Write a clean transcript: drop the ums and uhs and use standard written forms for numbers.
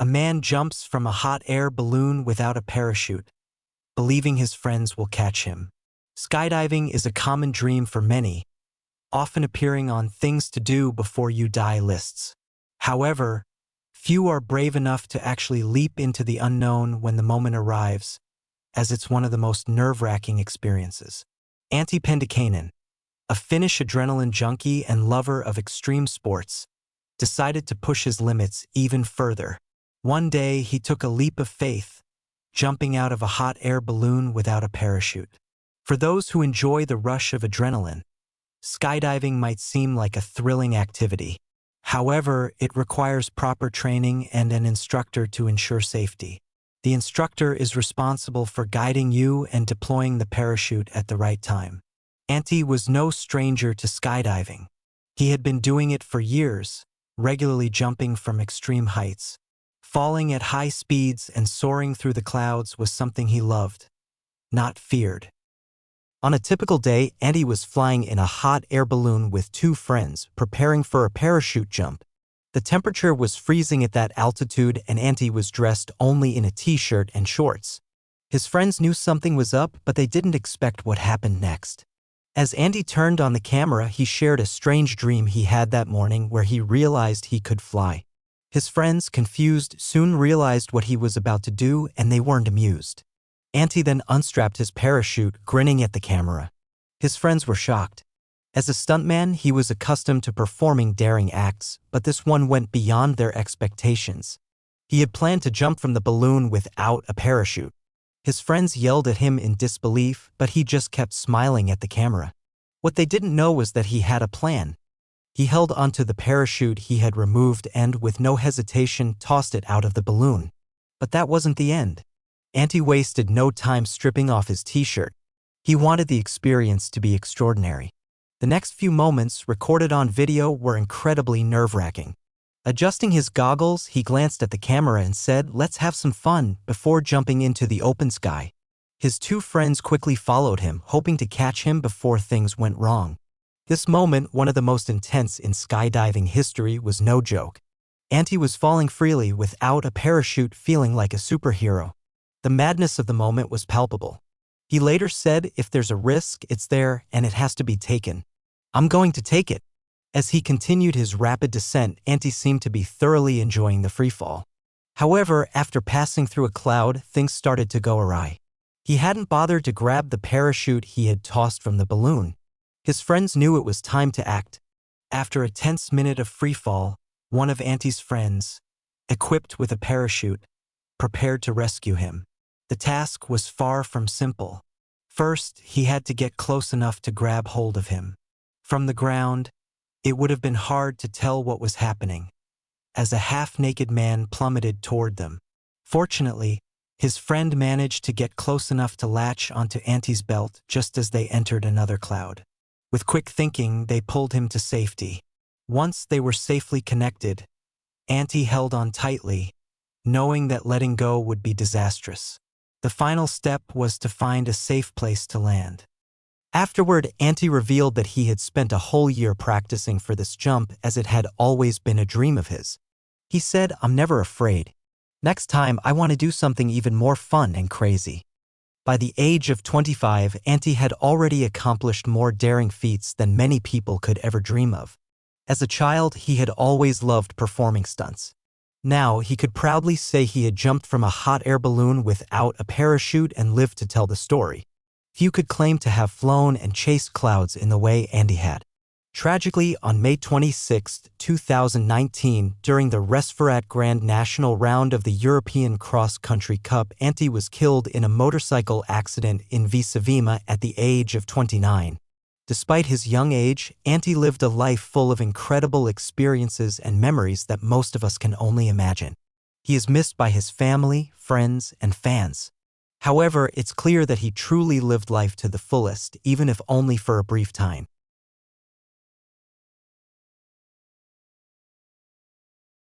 man jumps from a hot air balloon without a parachute, believing his friends will catch him. Skydiving is a common dream for many, often appearing on things to do before you die lists. However, few are brave enough to actually leap into the unknown when the moment arrives, as it's one of the most nerve-wracking experiences. Antti Pentikäinen, a Finnish adrenaline junkie and lover of extreme sports, decided to push his limits even further. One day, he took a leap of faith, jumping out of a hot air balloon without a parachute. For those who enjoy the rush of adrenaline, skydiving might seem like a thrilling activity. However, it requires proper training and an instructor to ensure safety. The instructor is responsible for guiding you and deploying the parachute at the right time. Antti was no stranger to skydiving. He had been doing it for years, regularly jumping from extreme heights. Falling at high speeds and soaring through the clouds was something he loved, not feared. On a typical day, Antti was flying in a hot air balloon with two friends, preparing for a parachute jump. The temperature was freezing at that altitude, and Antti was dressed only in a t-shirt and shorts. His friends knew something was up, but they didn't expect what happened next. As Antti turned on the camera, he shared a strange dream he had that morning where he realized he could fly. His friends, confused, soon realized what he was about to do, and they weren't amused. Antti then unstrapped his parachute, grinning at the camera. His friends were shocked. As a stuntman, he was accustomed to performing daring acts, but this one went beyond their expectations. He had planned to jump from the balloon without a parachute. His friends yelled at him in disbelief, but he just kept smiling at the camera. What they didn't know was that he had a plan. He held onto the parachute he had removed and, with no hesitation, tossed it out of the balloon. But that wasn't the end. Antti wasted no time stripping off his t-shirt. He wanted the experience to be extraordinary. The next few moments, recorded on video, were incredibly nerve-wracking. Adjusting his goggles, he glanced at the camera and said, "Let's have some fun," before jumping into the open sky. His two friends quickly followed him, hoping to catch him before things went wrong. This moment, one of the most intense in skydiving history, was no joke. Antti was falling freely without a parachute, feeling like a superhero. The madness of the moment was palpable. He later said, "If there's a risk, it's there, and it has to be taken. I'm going to take it." As he continued his rapid descent, Antti seemed to be thoroughly enjoying the freefall. However, after passing through a cloud, things started to go awry. He hadn't bothered to grab the parachute he had tossed from the balloon. His friends knew it was time to act. After a tense minute of freefall, one of Antti's friends, equipped with a parachute, prepared to rescue him. The task was far from simple. First, he had to get close enough to grab hold of him. From the ground, it would have been hard to tell what was happening, as a half-naked man plummeted toward them. Fortunately, his friend managed to get close enough to latch onto Antti's belt just as they entered another cloud. With quick thinking, they pulled him to safety. Once they were safely connected, Antti held on tightly, knowing that letting go would be disastrous. The final step was to find a safe place to land. Afterward, Antti revealed that he had spent a whole year practicing for this jump, as it had always been a dream of his. He said, "I'm never afraid. Next time, I want to do something even more fun and crazy." By the age of 25, Antti had already accomplished more daring feats than many people could ever dream of. As a child, he had always loved performing stunts. Now, he could proudly say he had jumped from a hot air balloon without a parachute and lived to tell the story. Few could claim to have flown and chased clouds in the way Antti had. Tragically, on May 26, 2019, during the Resferat Grand National round of the European Cross Country Cup, Antti was killed in a motorcycle accident in Viisavima at the age of 29. Despite his young age, Antti lived a life full of incredible experiences and memories that most of us can only imagine. He is missed by his family, friends, and fans. However, it's clear that he truly lived life to the fullest, even if only for a brief time.